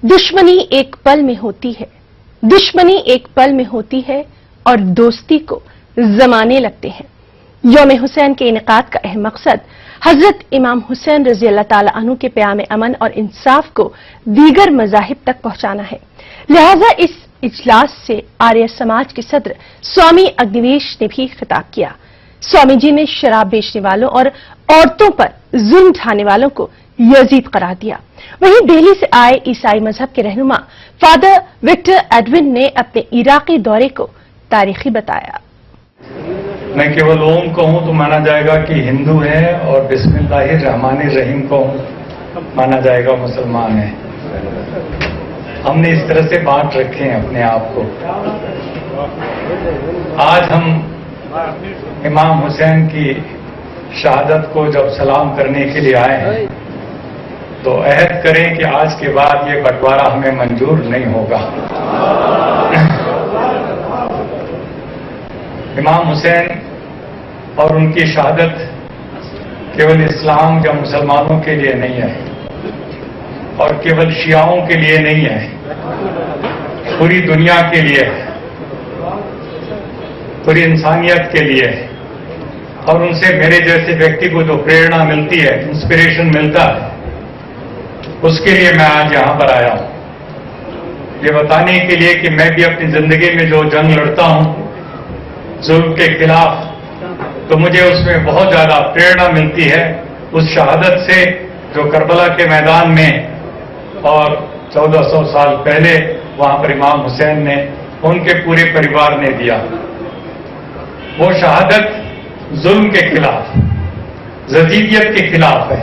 दुश्मनी एक पल में होती है, दुश्मनी एक पल में होती है और दोस्ती को जमाने लगते हैं। यौम हुसैन के इनेकाद का अहम मकसद हजरत इमाम हुसैन रजी अल्लाह ताला अन्हु के प्याम अमन और इंसाफ को दीगर मजाहिब तक पहुंचाना है। लिहाजा इस इजलास से आर्य समाज के सदर स्वामी अग्निवेश ने भी खिताब किया। स्वामी जी ने शराब बेचने वालों और औरतों पर जुल्म ढाने वालों को यजीद करार दिया। वहीं दिल्ली से आए ईसाई मजहब के रहनुमा फादर विक्टर एडविन ने अपने इराकी दौरे को तारीखी बताया। मैं केवल ओम कहूं तो माना जाएगा कि हिंदू है और बिस्मिल्लाहिर रहमानिर रहीम कहूं माना जाएगा मुसलमान है। हमने इस तरह से बांट रखे हैं अपने आप को। आज हम इमाम हुसैन की शहादत को जब सलाम करने के लिए आए हैं तो अहद करें कि आज के बाद ये बंटवारा हमें मंजूर नहीं होगा। इमाम हुसैन और उनकी शहादत केवल इस्लाम या मुसलमानों के लिए नहीं है और केवल शियाओं के लिए नहीं है, पूरी दुनिया के लिए है, पूरी इंसानियत के लिए है। और उनसे मेरे जैसे व्यक्ति को जो प्रेरणा मिलती है, इंस्पिरेशन मिलता है, उसके लिए मैं आज यहां पर आया हूं, ये बताने के लिए कि मैं भी अपनी जिंदगी में जो जंग लड़ता हूं जुल्म के खिलाफ, तो मुझे उसमें बहुत ज्यादा प्रेरणा मिलती है उस शहादत से जो करबला के मैदान में और 1400 साल पहले वहां पर इमाम हुसैन ने, उनके पूरे परिवार ने दिया। वो शहादत जुल्म के खिलाफ, जजीदियत के खिलाफ है।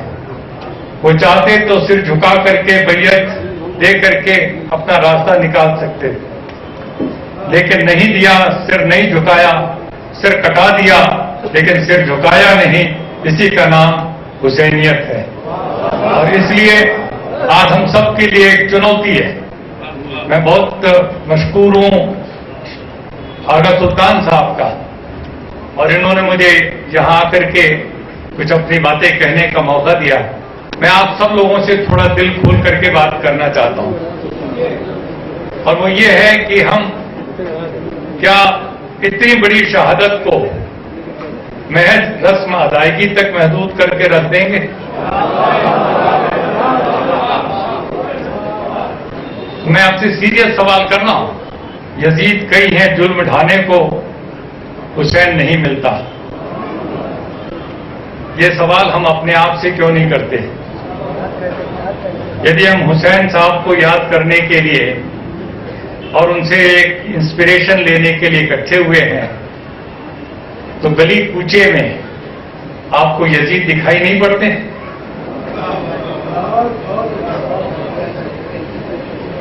वो चाहते तो सिर झुका करके बैयत दे करके अपना रास्ता निकाल सकते थे, लेकिन नहीं दिया, सिर नहीं झुकाया, सिर कटा दिया लेकिन सिर झुकाया नहीं। इसी का नाम हुसैनियत है। और इसलिए आज हम सब के लिए एक चुनौती है। मैं बहुत मशकूर हूं आगा सुल्तान साहब का, और इन्होंने मुझे यहां आकर के कुछ अपनी बातें कहने का मौका दिया। मैं आप सब लोगों से थोड़ा दिल खोल करके बात करना चाहता हूं, और वो ये है कि हम क्या इतनी बड़ी शहादत को महज रस्म अदायगी तक महदूद करके रख देंगे? मैं आपसे सीरियस सवाल करना हूं। यजीद कई हैं जुल्म ढाने को, हुसैन नहीं मिलता। ये सवाल हम अपने आप से क्यों नहीं करते? यदि हम हुसैन साहब को याद करने के लिए और उनसे एक इंस्पिरेशन लेने के लिए इकट्ठे हुए हैं, तो गली कूचे में आपको यजीद दिखाई नहीं पड़ते?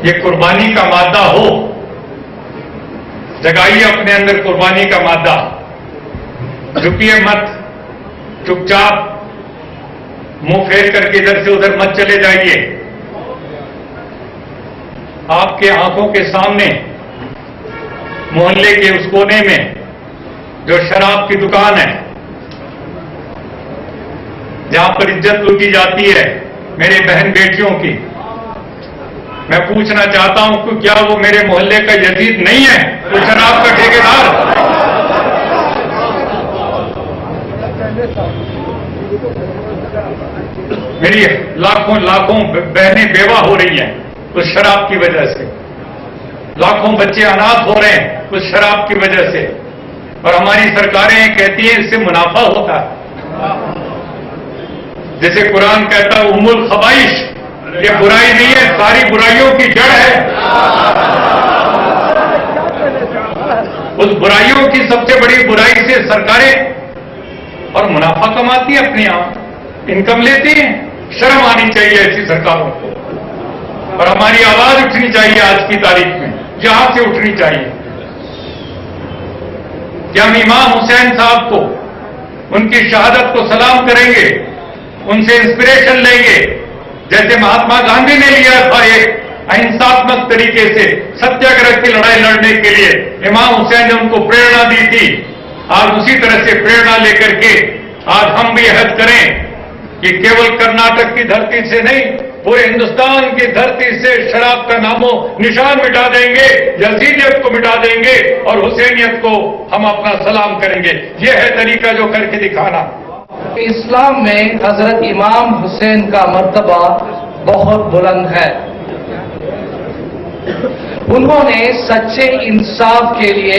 ये कुर्बानी का मादा हो, जगाइए अपने अंदर कुर्बानी का मादा। झुकिए मत, चुपचाप मुंह फेर करके इधर से उधर मत चले जाइए। आपके आंखों के सामने मोहल्ले के उस कोने में जो शराब की दुकान है, जहां पर इज्जत लूटी जाती है मेरे बहन बेटियों की, मैं पूछना चाहता हूं कि क्या वो मेरे मोहल्ले का यजीद नहीं है, वो शराब का ठेकेदार? मेरी लाखों लाखों बहनें बेवा हो रही हैं उस शराब की वजह से, लाखों बच्चे अनाथ हो रहे हैं उस शराब की वजह से, और हमारी सरकारें कहती हैं इससे मुनाफा होता है। जैसे कुरान कहता है उम्मुल खबाइश, ये बुराई नहीं है, सारी बुराइयों की जड़ है। उस बुराइयों की सबसे बड़ी बुराई से सरकारें और मुनाफा कमाती है, अपने आप इनकम लेती हैं। शर्म आनी चाहिए ऐसी सरकारों को, और हमारी आवाज उठनी चाहिए आज की तारीख में, यहां से उठनी चाहिए कि हम इमाम हुसैन साहब को, उनकी शहादत को सलाम करेंगे, उनसे इंस्पिरेशन लेंगे, जैसे महात्मा गांधी ने लिया था एक अहिंसात्मक तरीके से सत्याग्रह की लड़ाई लड़ने के लिए, इमाम हुसैन ने उनको प्रेरणा दी थी। आज उसी तरह से प्रेरणा लेकर के आज हम भी अहद करें कि केवल कर्नाटक की धरती से नहीं, पूरे हिंदुस्तान की धरती से शराब का नामो निशान मिटा देंगे, यजीदियत को मिटा देंगे और हुसैनियत को हम अपना सलाम करेंगे। यह है तरीका जो करके दिखाना। इस्लाम में हजरत इमाम हुसैन का मर्तबा बहुत बुलंद है। उन्होंने सच्चे इंसाफ के लिए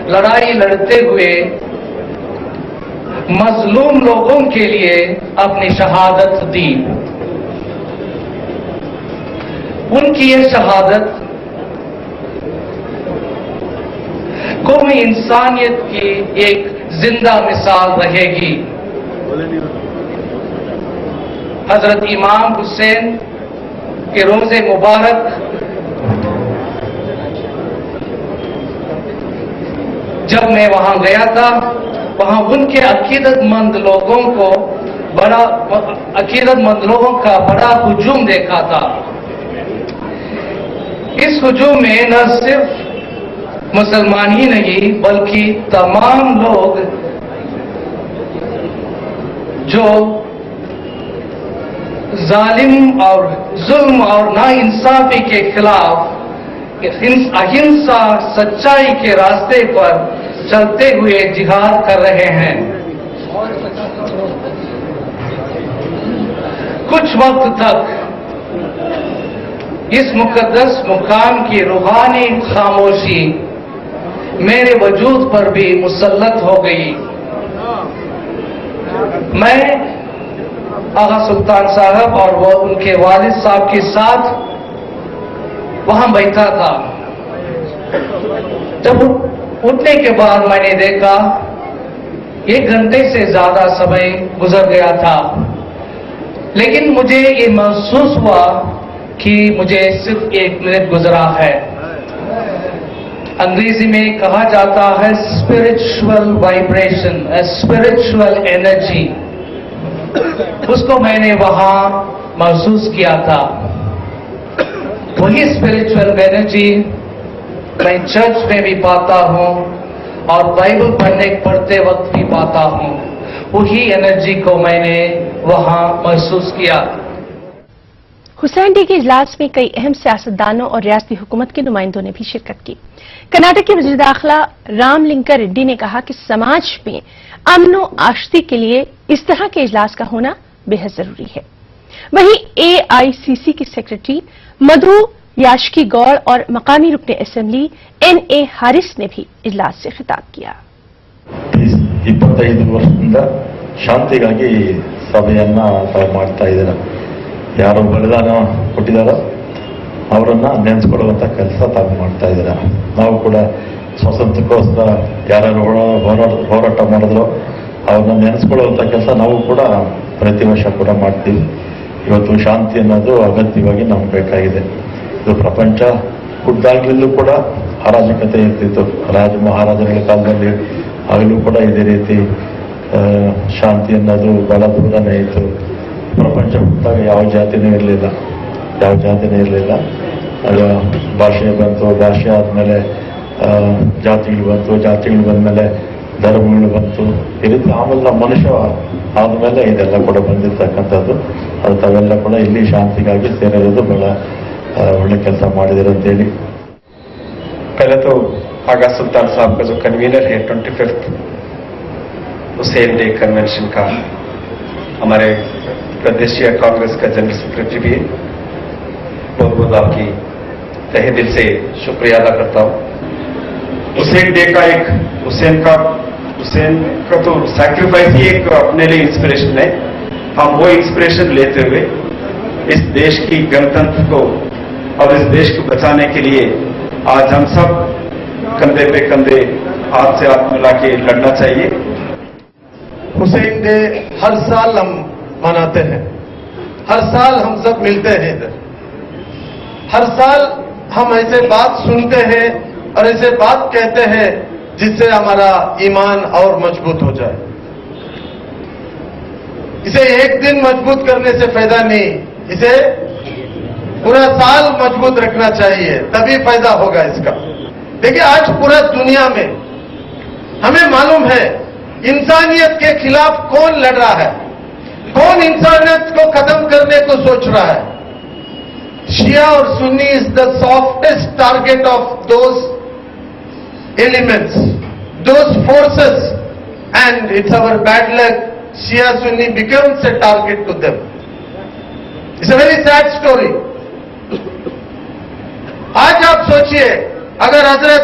लड़ाई लड़ते हुए मजलूम लोगों के लिए अपनी शहादत दी। उनकी ये शहादत कौमी इंसानियत की एक जिंदा मिसाल रहेगी। हजरत इमाम हुसैन के रोज़े मुबारक जब मैं वहां गया था, वहां उनके अकीदतमंद लोगों का बड़ा हुजूम देखा था। इस हुजूम में न सिर्फ मुसलमान ही नहीं बल्कि तमाम लोग जो जालिम और जुल्म और नाइंसाफी के खिलाफ अहिंसा सच्चाई के रास्ते पर चलते हुए जिहाद कर रहे हैं। कुछ वक्त तक इस मुकद्दस मुकाम की रूहानी खामोशी मेरे वजूद पर भी मुसल्लत हो गई। मैं आगा सुल्तान साहब और वो उनके वालिद साहब के साथ वहां बैठा था। जब उठने के बाद मैंने देखा 1 घंटे से ज्यादा समय गुजर गया था, लेकिन मुझे ये महसूस हुआ कि मुझे सिर्फ 1 मिनट गुजरा है। अंग्रेजी में कहा जाता है स्पिरिचुअल वाइब्रेशन, स्पिरिचुअल एनर्जी, उसको मैंने वहां महसूस किया था। वही स्पिरिचुअल एनर्जी मैं चर्च में भी पाता हूं और बाइबल पढ़ते वक्त भी पाता हूं। वही एनर्जी को मैंने वहां महसूस किया। हुसैन डे के इजलास में कई अहम सियासतदानों और रियासती हुकूमत के नुमाइंदों ने भी शिरकत की। कर्नाटक के वज़ीर दाखिला रामलिंगा रेड्डी ने कहा कि समाज में अमन व आश्ती के लिए इस तरह के इजलास का होना बेहद जरूरी है। वहीं एआईसीसी की सेक्रेटरी मधु याशकी गौड़ और मकामी रुकने असेंबली एनए हारिस ने भी इजलास से खिताब किया। 25 ವರ್ಷದಿಂದ ಶಾಂತಿಗಾಗಿ ಸಭೆಯನ್ನ ತಾವು ಮಾಡ್ತಾ ಇದ್ದೀರಾ. ಯಾರು ಬಲಿದಾನ ಕೊಟ್ಟಿದ್ದಾರೋ ಅವರನ್ನ ನೆನೆಸ್ಕೊಳ್ಳುವಂತ ಕೆಲಸ ತಾವು ಮಾಡ್ತಾ ಇದ್ದೀರಾ. ನಾವು ಕೂಡ ಸ್ವಾತಂತ್ರ್ಯಕ್ಕೋಸ್ಕರ ಯಾರು ಹೋರಾಟ ಮಾಡಿದ್ರು ಅವ್ರನ್ನ ನೆನೆಸ್ಕೊಳ್ಳುವಂತ ಕೆಲಸ ನಾವು ಕೂಡ ಪ್ರತಿ ವರ್ಷ ಕೂಡ ಮಾಡ್ತೀವಿ. ಇವತ್ತು ಶಾಂತಿ ಅನ್ನೋದು ಅಗತ್ಯವಾಗಿ ನಮ್ಗೆ ಬೇಕಾಗಿದೆ. ಇದು ಪ್ರಪಂಚ ಹುಟ್ಟಾಗ್ಲಿಲ್ಲೂ ಕೂಡ ಅರಾಜಕತೆ ಇರ್ತಿತ್ತು. ಮಹಾರಾಜರ ಕಾಲದಲ್ಲಿ ಆಗಲೂ ಕೂಡ ಇದೇ ರೀತಿ ಶಾಂತಿ ಅನ್ನೋದು ಬಹಳ ದೂರನೇ ಇತ್ತು. ಪ್ರಪಂಚ ಹುಟ್ಟಾಗ ಯಾವ ಜಾತಿನೂ ಇರಲಿಲ್ಲ. ಅದು ಭಾಷೆ ಬಂತು, ಭಾಷೆ ಆದಮೇಲೆ ಜಾತಿಗಳು ಬಂತು, ಜಾತಿಗಳು ಬಂದಮೇಲೆ ಧರ್ಮಗಳು ಬಂತು. ಈ ರೀತಿ ಆಮೇಲೆ ನಮ್ಮ ಮನುಷ್ಯ ಆದಮೇಲೆ ಇದೆಲ್ಲ ಕೂಡ ಬಂದಿರ್ತಕ್ಕಂಥದ್ದು. ಅದು ತಾವೆಲ್ಲ ಕೂಡ ಇಲ್ಲಿ ಶಾಂತಿಗಾಗಿ ಸೇರಿರೋದು ಬಹಳ ಒಳ್ಳೆ ಕೆಲಸ ಮಾಡಿದಿರ ಅಂತೇಳಿ. पहले तो आगा सुल्तान साहब का जो कन्वीनर है 25th हुसैन डे कन्वेंशन का, हमारे प्रदेशीय कांग्रेस का जनरल सेक्रेटरी भी बहुत बहुत आपकी तहे दिल से शुक्रिया अदा करता हूं। हुसैन डे का हुसैन का तो सैक्रिफाइस ही एक अपने लिए इंस्पिरेशन है। हम वो इंस्पिरेशन लेते हुए इस देश की गणतंत्र को और इस देश को बचाने के लिए आज हम सब कंधे पे कंधे, हाथ से हाथ मिला के लड़ना चाहिए। हुसैन डे हर साल हम मनाते हैं, हर साल हम सब मिलते हैं इधर, हर साल हम ऐसे बात सुनते हैं और ऐसे बात कहते हैं जिससे हमारा ईमान और मजबूत हो जाए। इसे एक दिन मजबूत करने से फायदा नहीं, इसे पूरा साल मजबूत रखना चाहिए, तभी फायदा होगा इसका। देखिए आज पूरा दुनिया में हमें मालूम है इंसानियत के खिलाफ कौन लड़ रहा है। कौन इंसानियत को खत्म करने को सोच रहा है? शिया और Sunni is the softest target of those elements, those forces, and it's our bad luck. Shia Sunni becomes a target to them. It's a very sad story. आज आप सोचिए, अगर हजरत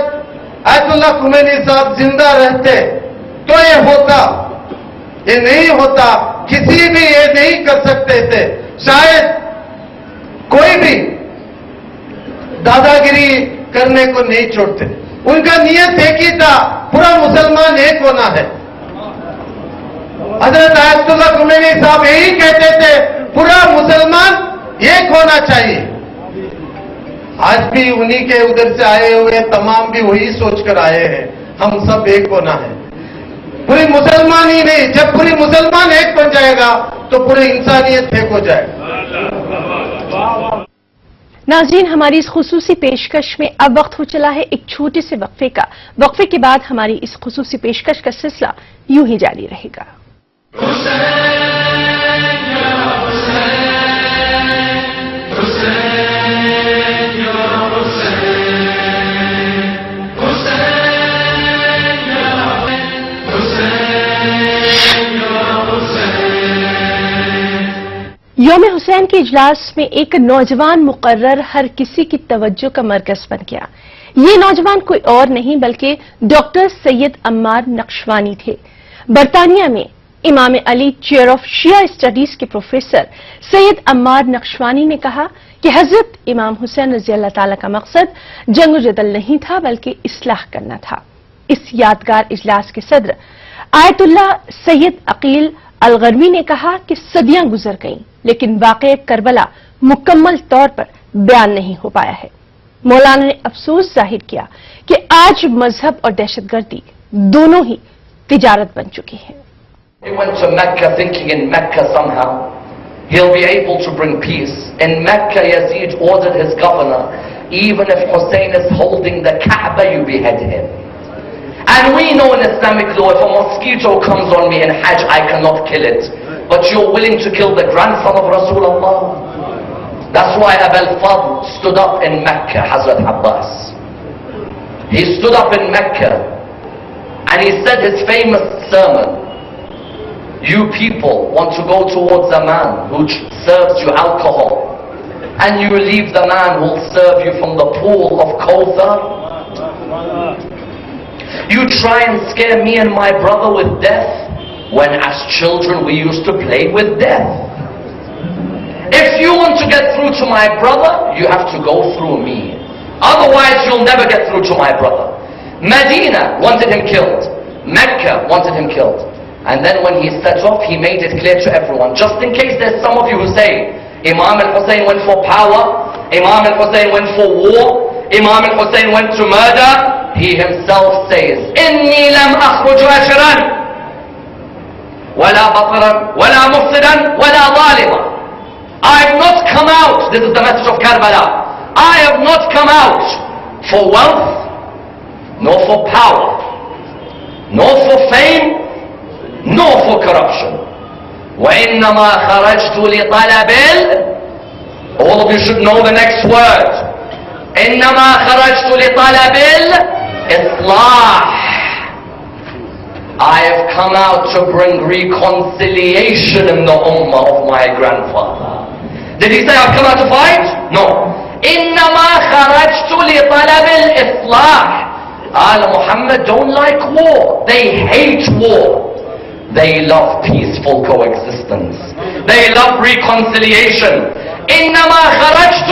आयतुल्लाह खुमैनी साहब जिंदा रहते तो ये होता, ये नहीं होता. किसी भी ये नहीं कर सकते थे. शायद कोई भी दादागिरी करने को नहीं छोड़ते. उनका नियत एक ही था, पूरा मुसलमान एक होना है. हजरत आयतुल्लाह खुमैनी साहब यही कहते थे, पूरा मुसलमान एक होना चाहिए. आज भी उन्हीं के उधर से आए हुए तमाम भी वही सोचकर आए हैं, हम सब एक होना है. पूरी मुसलमान ही नहीं, जब पूरी मुसलमान एक बन जाएगा तो पूरी इंसानियत एक हो जाएगा. नाज़रीन, हमारी इस खुसूसी पेशकश में अब वक्त हो चला है एक छोटे से वक्फे का. वक्फे के बाद हमारी इस खुसूसी पेशकश का सिलसिला यूं ही जारी रहेगा. यौम हुसैन के इजलास में एक नौजवान मुकर्रर हर किसी की तवज्जो का मरकज बन गया. ये नौजवान कोई और नहीं बल्कि डॉक्टर सैयद अम्मार नक्शवानी थे. बरतानिया में Imam Ali chair of Shia studies के प्रोफेसर सैयद अम्मार नक्शवानी ने कहा कि हजरत इमाम हुसैन रजी अल्लाह ताला का मकसद जंग जदल नहीं था बल्कि इस्लाह करना था. इस यादगार इजलास के सदर आयतुल्लाह सैयद अकील अलगरवी ने कहा कि सदियां गुजर गईं लेकिन वाक़या करबला मुकम्मल तौर पर बयान नहीं हो पाया है. मौलाना ने अफसोस जाहिर किया कि आज मजहब और दहशतगर्दी दोनों ही तिजारत बन चुकी है. He went to Mecca thinking in Mecca somehow he'll be able to bring peace. In Mecca, Yazid ordered his governor, even if Hussein is holding the Kaaba, you behead him. And we know in Islamic law, if a mosquito comes on me in Hajj, I cannot kill it. But you're willing to kill the grandson of Rasulullah? That's why Abul Fadl stood up in Mecca, Hazrat Abbas. He stood up in Mecca and he said his famous sermon. You people want to go towards a man who serves you alcohol, and you leave the man who will serve you from the pool of Kawthar. You try and scare me and my brother with death, when as children we used to play with death. If you want to get through to my brother, you have to go through me. Otherwise you'll never get through to my brother. Medina wanted him killed. Mecca wanted him killed. And then when he set off, he made it clear to everyone. Just in case there's some of you who say, Imam al-Hussein went for power, Imam al-Hussein went for war, Imam al-Hussein went to murder, he himself says, Inni lam akhruj ashran, wala batiran, wala mufsidan, wala zalima. I have not come out, this is the message of Karbala, I have not come out for wealth, nor for power, nor for fame, nor for corruption. وَإِنَّمَا خَرَجْتُ لِطَلَبِ All of you should know the next word. إِنَّمَا خَرَجْتُ لِطَلَبِ الْإِصْلَاحِ I have come out to bring reconciliation in the ummah of my grandfather. Did he say I've come out to fight? No. إِنَّمَا خَرَجْتُ لِطَلَبِ الْإِصْلَاحِ Al Muhammad don't like war. They hate war. They love peaceful coexistence. They love reconciliation. إِنَّمَا خَرَجْتُ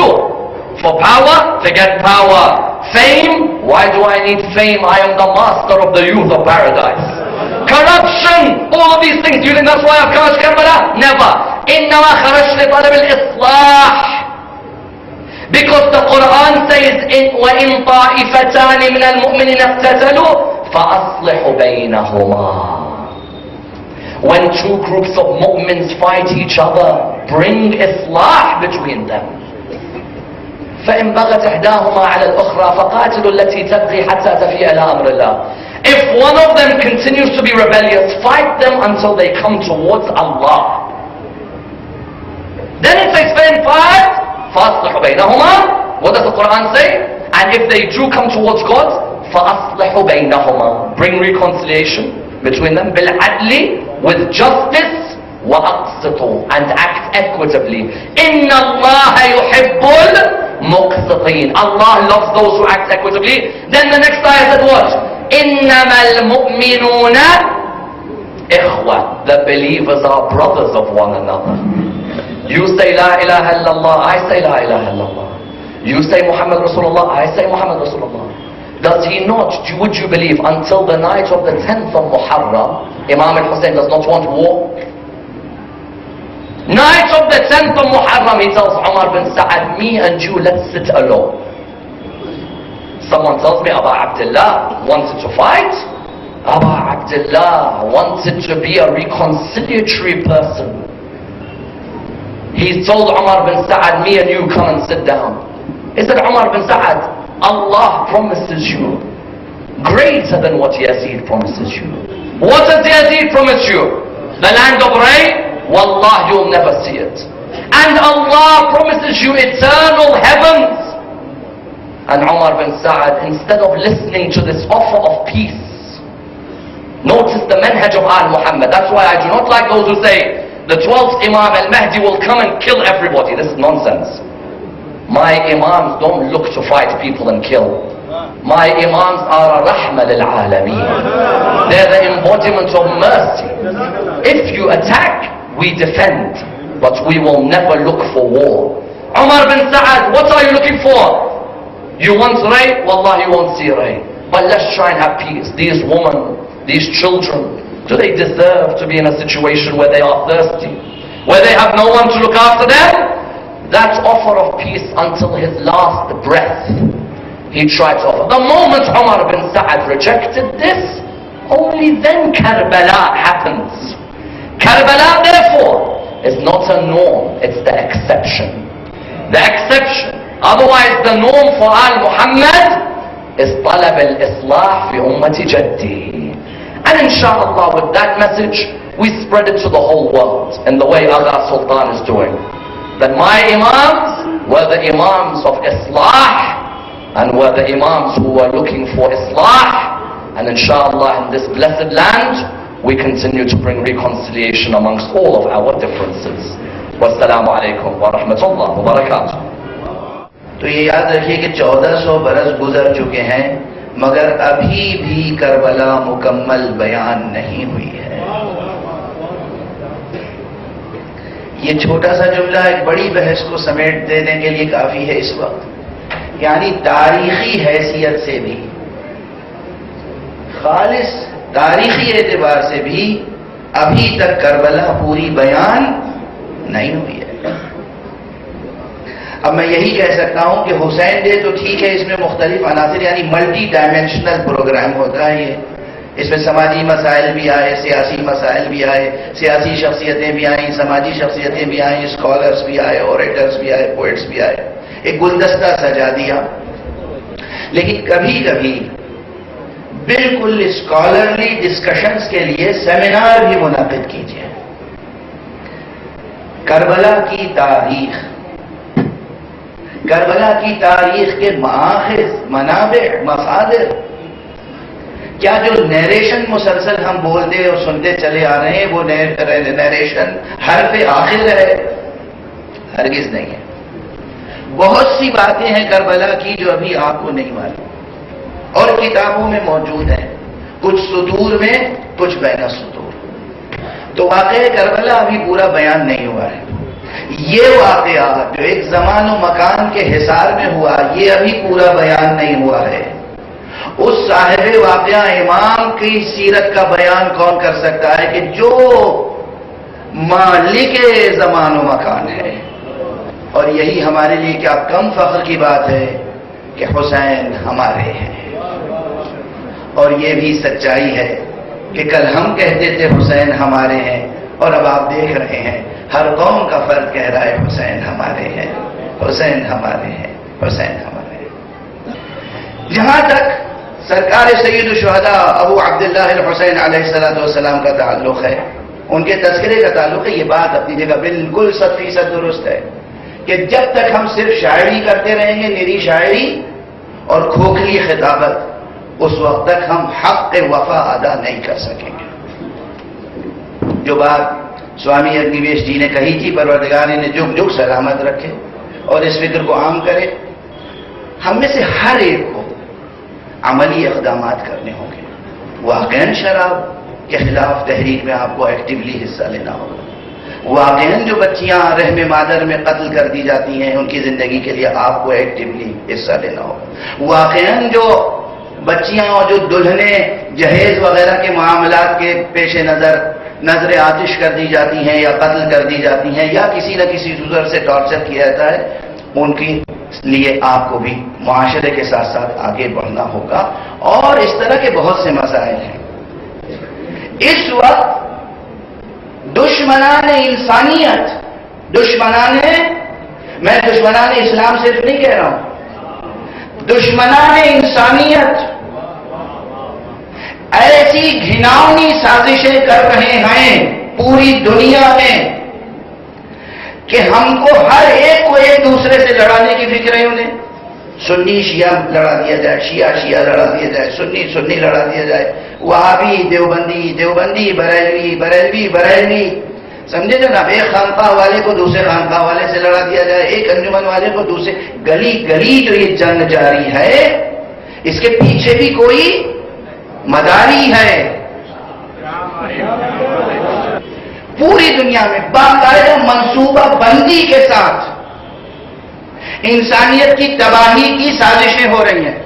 For power, to get power. Fame, why do I need fame? I am the master of the youth of paradise. Corruption, all of these things. Do you think that's why I've come to Karbala? Never. إِنَّمَا خَرَجْتُ لِطَلَبِ الْإِصْلَاحِ Because the Quran says, وَإِن طَائِفَتَانِ مِنَ الْمُؤْمِنِينَ اقْتَتَلُوا فَأَصْلِحُوا بَيْنَهُمَا When two groups of mu'mins fight each other, bring islah between them. فَإِن بَغَتْ إِحْدَاهُمَا عَلَى الْأُخْرَى فَقَاتِلُوا الَّتِي تَبْغِي حَتَّى تَفِيَ إِلَى أَمْرِ اللَّهِ If one of them continues to be rebellious, fight them until they come towards Allah. Then it says, فَإِنْ فَعَلْتَ فَأَصْلِحُ بَيْنَهُمَا. What does the Quran say? And if they do come towards God, فَأَصْلِحُ بَيْنَهُمَا. Bring reconciliation between them. بِالْعَدْلِ, with justice. وَأَقْسِطُوا, and act equitably. إِنَّ اللَّهَ يُحِبُّ الْمُقْسِطِينَ. Allah loves those who act equitably. Then the next ayah said what? إِنَّمَا الْمُؤْمِنُونَ إِخْوَةً. The believers are brothers of one another. You say La ilaha illallah, I say La ilaha illallah. You say Muhammad Rasulullah, I say Muhammad Rasulullah. Does he not, would you believe, until the night of the 10th of Muharram, Imam al-Hussein does not want war? Night of the 10th of Muharram, he tells Umar bin Sa'ad, me and you, let's sit alone. Someone tells me Aba Abdullah wanted to fight. Aba Abdullah wanted to be a reconciliatory person. He told Umar bin Sa'ad, me and you come and sit down. He said, Umar bin Sa'ad, Allah promises you greater than what Yazid promises you. What does Yazid promise you? The land of rain? Wallah, you'll never see it. And Allah promises you eternal heavens. And Umar bin Sa'ad, instead of listening to this offer of peace, notice the manhaj of Al Muhammad. That's why I do not like those who say the 12th Imam al-Mahdi will come and kill everybody. This is nonsense. My Imams don't look to fight people and kill. My Imams are a rahma lil alameen. They're the embodiment of mercy. If you attack, we defend, but we will never look for war. Umar bin Sa'ad, what are you looking for? You want rain? Wallah, you won't see rain. But let's try and have peace. These women, these children, do they deserve to be in a situation where they are thirsty? Where they have no one to look after them? That offer of peace until his last breath, he tried to offer. The moment Umar bin Sa'ad rejected this, only then Karbala happens. Karbala, therefore, is not a norm, it's the exception. The exception. Otherwise, the norm for Al Muhammad is talab al-islah fi ummati jaddi. And inshallah, with that message, we spread it to the whole world in the way Agha Sultan is doing. That my Imams were the Imams of Islah, and were the Imams who were looking for Islah. And inshallah, in this blessed land, we continue to bring reconciliation amongst all of our differences. Wassalamu alaikum wa rahmatullah wa barakatuh. तो ये याद रखिए कि 1400 बरस गुजर चुके हैं, मगर अभी भी करबला मुकम्मल बयान नहीं हुई है। ये छोटा सा जुमला एक बड़ी बहस को समेट देने के लिए काफी है इस वक्त। यानी तारीखी हैसियत से भी, खालिस तारीखी एतबार से भी अभी तक करबला पूरी बयान नहीं हुई है। अब मैं यही कह सकता हूं कि हुसैन डे तो ठीक है, इसमें मुख्तलिफ अनासिर यानी मल्टी डायमेंशनल प्रोग्राम होता है ये। इसमें समाजी मसाइल भी आए, सियासी मसाइल भी आए, सियासी शख्सियतें भी आई, समाजी शख्सियतें भी आई, स्कॉलर्स भी आए, ओरेटर्स भी आए, पोइट्स भी आए, एक गुलदस्ता सजा दिया। लेकिन कभी कभी बिल्कुल स्कॉलरली डिस्कशंस के लिए सेमिनार भी मुनाकिद कीजिए। करबला की तारीख, करबला की तारीख के माखिज़, मनाबे, मसादिर, क्या जो नरेशन मुसलसल हम बोलते और सुनते चले आ रहे हैं वो नरेशन हरफ आखिर है? हरगिज नहीं है। बहुत सी बातें हैं करबला की जो अभी आपको नहीं मालूम और किताबों में मौजूद हैं, कुछ सुदूर में, कुछ बैना सुदूर। तो वाक़या करबला अभी पूरा बयान नहीं हुआ है। ये वाक़या जो एक ज़मान और मकान के हिसार में हुआ, ये अभी पूरा बयान नहीं हुआ है। उस साहिब वाक़या इमाम की सीरत का बयान कौन कर सकता है कि जो मालिक ज़मान और मकान है। और यही हमारे लिए क्या कम फख्र की बात है कि हुसैन हमारे हैं। और ये भी सच्चाई है कि कल हम कहते थे हुसैन हमारे हैं, और अब आप देख रहे हैं हर कौम का फर्द कह रहा है हुसैन हमारे हैं, हुसैन हमारे हैं, हुसैन हमारे हैं। जहां तक सरकार सय्यद शुहदा अबू अब्दुल्लाह अल हुसैन अलैहिस्सलातु वस्सलाम का ताल्लुक है, ان کے تذکرے کا تعلق ہے. یہ بات اپنی جگہ بالکل 100% درست ہے کہ جب تک ہم صرف شاعری کرتے رہیں گے, نری شاعری اور کھوکھلی خطابت, اس وقت تک ہم حق وفا ادا نہیں کر سکیں گے. جو بات سوامی اگنیویش جی نے کہی تھی, پروردگار انہیں جگ جگ سلامت رکھے اور اس فکر کو عام کرے, ہم میں سے ہر ایک کو عملی اقدامات کرنے ہوں گے. واقعاً شراب کے خلاف تحریک میں آپ کو ایکٹیولی حصہ لینا ہوگا. واقعاً جو بچیاں رحم مادر میں قتل کر دی جاتی ہیں, ان کی زندگی کے لیے آپ کو ایکٹیولی حصہ لینا ہوگا. واقعاً جو بچیاں اور جو دلہنیں جہیز وغیرہ کے معاملات کے پیش نظر آتش کر دی جاتی ہیں یا قتل کر دی جاتی ہیں یا کسی نہ کسی صورت سے ٹارچر کیا جاتا ہے, ان کے لیے آپ کو بھی معاشرے کے ساتھ ساتھ آگے بڑھنا ہوگا. اور اس طرح کے بہت سے مسائل ہیں. اس وقت دشمنان انسانیت, میں دشمنان اسلام صرف نہیں کہہ رہا ہوں, دشمنان انسانیت ایسی گھناؤنی سازشیں کر رہے ہیں پوری دنیا میں کہ ہم کو ہر ایک کو ایک دوسرے سے لڑانے کی فکر ہے. انہیں سنی شیعہ لڑا دیا جائے, شیعہ لڑا دیا جائے, سنی لڑا دیا جائے, وہابی دیوبندی, بریلوی, سمجھے جناب. ایک خانقاہ والے کو دوسرے خانقاہ والے سے لڑا دیا جائے, ایک انجمن والے کو دوسرے. گلی جو یہ جنگ جاری ہے, اس کے پیچھے بھی کوئی مداری ہے. پوری دنیا میں باقاعدہ منصوبہ بندی کے ساتھ انسانیت کی تباہی کی سازشیں ہو رہی ہیں.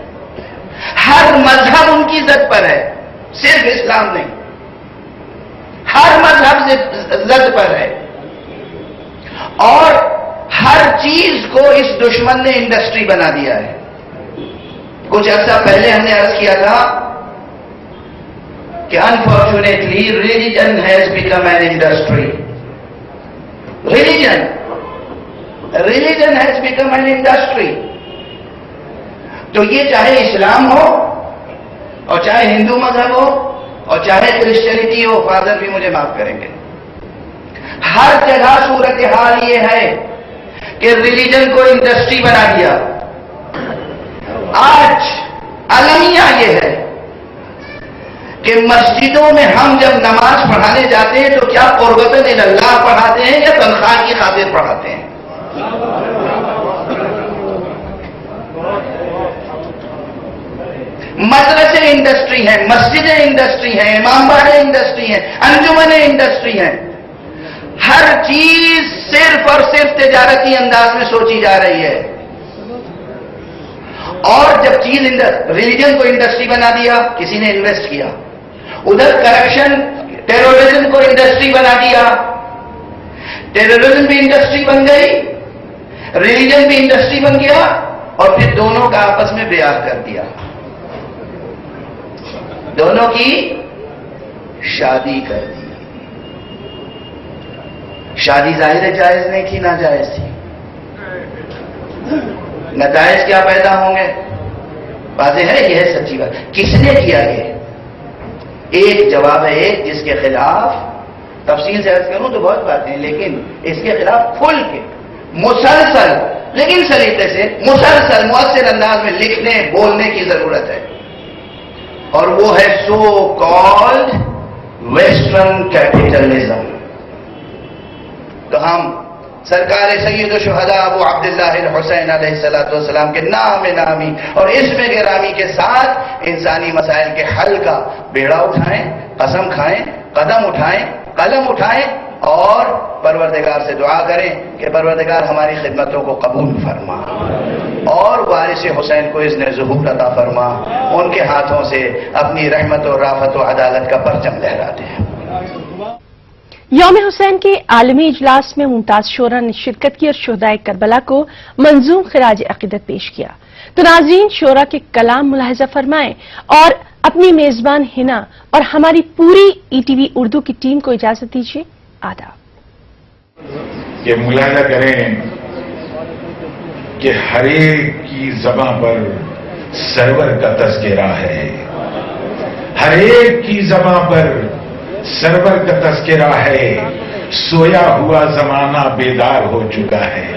ہر مذہب ان کی زد پر ہے, صرف اسلام نہیں, ہر مذہب زد پر ہے. اور ہر چیز کو اس دشمن نے انڈسٹری بنا دیا ہے. کچھ عرصہ پہلے ہم نے عرض کیا تھا کہ unfortunately religion has become an industry. Religion has become an industry. تو یہ چاہے اسلام ہو اور چاہے ہندو مذہب ہو اور چاہے کرسچینٹی ہو, فادر بھی مجھے معاف کریں گے, ہر جگہ صورتحال یہ ہے کہ ریلیجن کو انڈسٹری بنا دیا. آج المیہ یہ ہے کہ مسجدوں میں ہم جب نماز پڑھانے جاتے ہیں تو کیا قربتاً اللہ پڑھاتے ہیں یا تنخواہ کی خاطر پڑھاتے ہیں؟ مدرسے انڈسٹری ہیں, مسجدیں انڈسٹری ہیں, امام باڑے انڈسٹری ہیں, انجمنیں انڈسٹری ہیں. ہر چیز صرف اور صرف تجارتی انداز میں سوچی جا رہی ہے. اور جب چیز ریلیجن کو انڈسٹری بنا دیا, کسی نے انویسٹ کیا. ادھر کرپشن, ٹیرورزم کو انڈسٹری بنا دیا, ٹیرورزم بھی انڈسٹری بن گئی, ریلیجن بھی انڈسٹری بن گیا, اور پھر دونوں کا آپس میں بیعت کر دیا. دونوں کی شادی کر دی. شادی ظاہر جائز نہیں تھی, ناجائز تھی. نتائج کیا پیدا ہوں گے واضح ہے. یہ ہے سچی بات. کس نے کیا یہ؟ ایک جواب ہے ایک جس کے خلاف تفصیل سے عرض کروں تو بہت باتیں, لیکن اس کے خلاف کھل کے مسلسل لیکن سلیقے سے مسلسل مؤثر انداز میں لکھنے بولنے کی ضرورت ہے. اور وہ ہے سو کالڈ ویسٹرن کیپیٹلزم. تو ہم سرکار سید الشہداء ابو عبداللہ الحسین علیہ السلام کے نام نامی اور اسم گرامی کے ساتھ انسانی مسائل کے حل کا بیڑا اٹھائیں, قسم کھائیں, قدم اٹھائیں, قلم اٹھائیں اور پروردگار سے دعا کریں کہ پروردگار ہماری خدمتوں کو قبول فرما اور وارث حسین کو اذن ظہور عطا فرما. ان کے ہاتھوں سے اپنی رحمت و رافت و عدالت کا پرچم لہراتے ہیں. یوم حسین کے عالمی اجلاس میں ممتاز شعراء نے شرکت کی اور شہدائے کربلا کو منظوم خراج عقیدت پیش کیا. تو ناظرین, شعراء کے کلام ملاحظہ فرمائیں اور اپنی میزبان ہنا اور ہماری پوری ETV اردو کی ٹیم کو اجازت دیجیے. آداب. یہ ملاحظہ کریں کہ ہر ایک کی زبان پر سرور کا تذکرہ ہے, ہر ایک کی زبان پر सरवर का तस्करा है, सोया हुआ जमाना बेदार हो चुका है।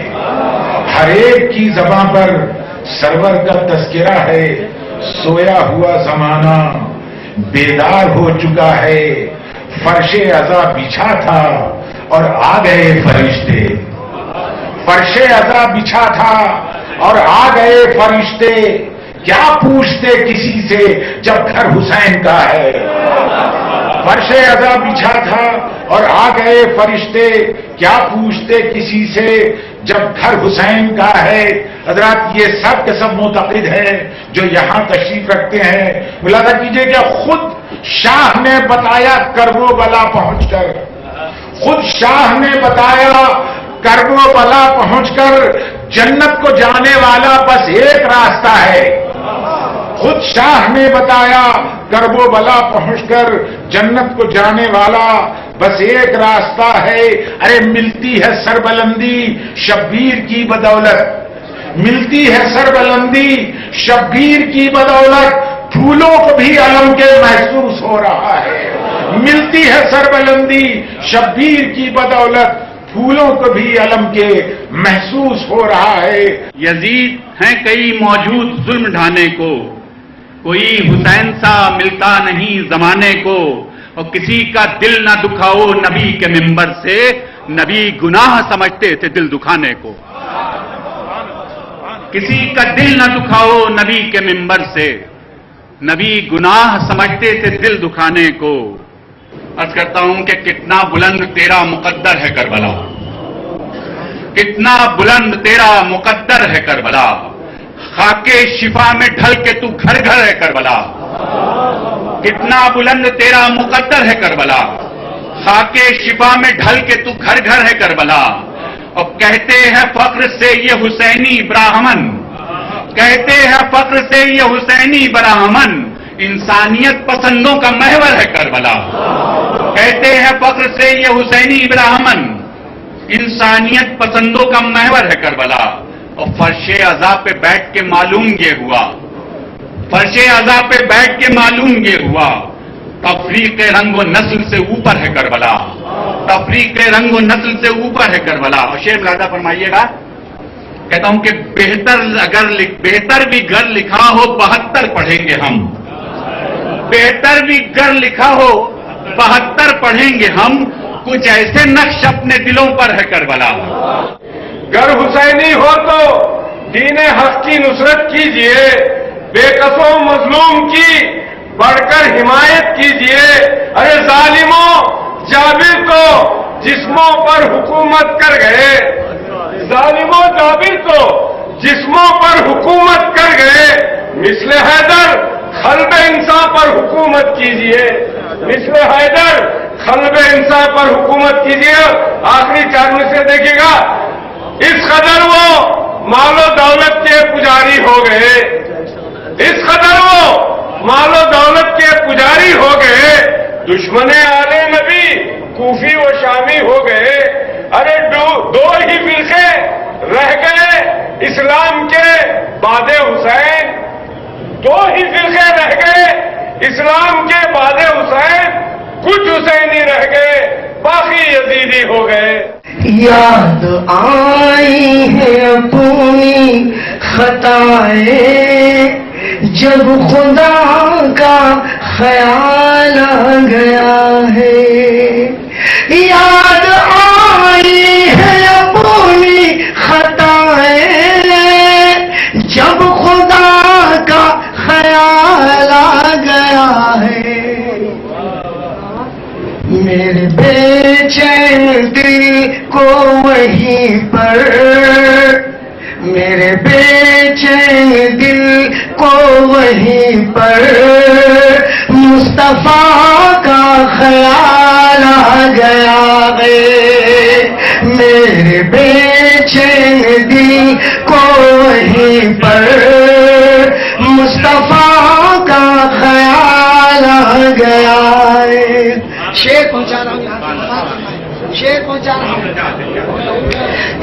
हर एक की ज़बान पर सरवर का तस्करा है, सोया हुआ जमाना बेदार हो चुका है। फर्शे अज़ा बिछा था और आ गए फरिश्ते, फर्शे अज़ा बिछा था और आ गए फरिश्ते। क्या पूछते किसी से जब घर हुसैन का है। फर्शे अज़ा बिछा था और आ गए फरिश्ते, क्या पूछते किसी से जब घर हुसैन का है। हज़रात, ये सब के सब मुतक़िद हैं जो यहां तशरीफ रखते हैं। मुलादा कीजिए कि खुद शाह ने बताया करबो बला पहुंचकर, खुद शाह ने बताया करबो बला पहुंचकर जन्नत को जाने वाला बस एक रास्ता है। खुद शाह ने बताया करबो बला पहुंचकर जन्नत को जाने वाला बस एक रास्ता है। अरे मिलती है सरबलंदी शब्बीर की बदौलत, मिलती है सरबलंदी शब्बीर की बदौलत, फूलों को भी अलम के महसूस हो रहा है। मिलती है सरबलंदी शब्बीर की बदौलत, फूलों को भी अलम के महसूस हो रहा है। यजीद हैं कई मौजूद जुल्म ढाने को, कोई हुसैन सा मिलता नहीं जमाने को। और किसी का दिल ना दुखाओ नबी के मिंबर से, नबी गुनाह समझते थे दिल दुखाने को। किसी का दिल ना दुखाओ नबी के मिंबर से, नबी गुनाह समझते थे दिल दुखाने को। अर्ज करता हूं कि कितना बुलंद तेरा मुकद्दर है करबला, कितना बुलंद तेरा मुकद्दर है करबला। खाके शिफा में ढल के तू घर घर है करबला, कितना बुलंद तेरा मुकद्दर है करबला। खाके शिफा में ढल के तू घर घर है करबला। और कहते हैं फक्र से ये हुसैनी ब्राह्मण, कहते हैं फक्र से ये हुसैनी ब्राह्मण, इंसानियत पसंदों का महवर है करबला। कहते हैं फक्र से ये हुसैनी ब्राह्मण, इंसानियत पसंदों का महवर है करबला। और फर्शे अज़ा पे बैठ के मालूम ये हुआ, फर्शे अज़ा पे बैठ के मालूम ये हुआ, तफरीक रंग व नस्ल से ऊपर है करबला, तफरीक रंग व नस्ल से ऊपर है करबला। और शेर मुलादा फरमाइएगा, कहता हूं कि बेहतर भी गर लिखा हो 72 पढ़ेंगे हम, बेहतर भी गर लिखा हो 72 पढ़ेंगे हम, कुछ ऐसे नक्श अपने दिलों पर है करबला। गर हुसैनी हो तो दीन हक की नुसरत कीजिए, बेकसों मजलूम की बढ़कर हिमायत कीजिए। अरे जालिमों जाबिर तो जिस्मों पर हुकूमत कर गए, जालिमों जाबिर तो जिस्मों पर हुकूमत कर गए। मिस्ले हैदर खल्ब इंसान पर हुकूमत कीजिए, मिस्ले हैदर खल्ब इंसान पर हुकूमत कीजिए। आखिरी 4 मिनट से देखिएगा, इस कदर वो मालो दौलत के पुजारी हो गए, इस कदर वो मालो दौलत के पुजारी हो गए, दुश्मने आले नबी कूफी व शामी हो गए। अरे दो ही फिरके रह गए इस्लाम के बादे हुसैन, 2 ही फिरके रह गए इस्लाम के बादे हुसैन। कुछ हुसैनी रह गए, बाकी यजीदी हो गए। याद आई है अपनी खताएं, जब खुदा का ख्याल आ गया है। याद आई है अपनी खताएं, जब खुदा का ख्याल आ गया है। मेरे बेचैन दिल को वहीं पर, मेरे बेचैन दिल को वहीं पर मुस्तफा का ख्याल आ गया है। मेरे बेचैन दिल को वहीं पर मुस्तफा का ख्याल आ गया है। शेर पहुंचा रहा हूं, शेर पहुंचा रहा हूं।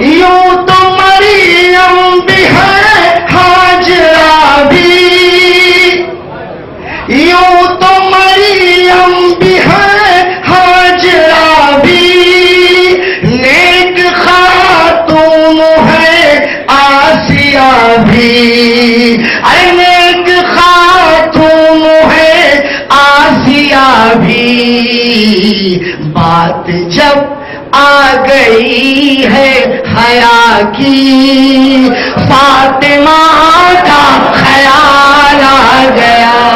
यूं तो मरियम भी है हाजरा भी, यूं तो मरियम भी है ارے نیک خاتون ہے آسیہ بھی، بات جب آ گئی ہے حیا کی، فاطمہ کا خیال آ گیا۔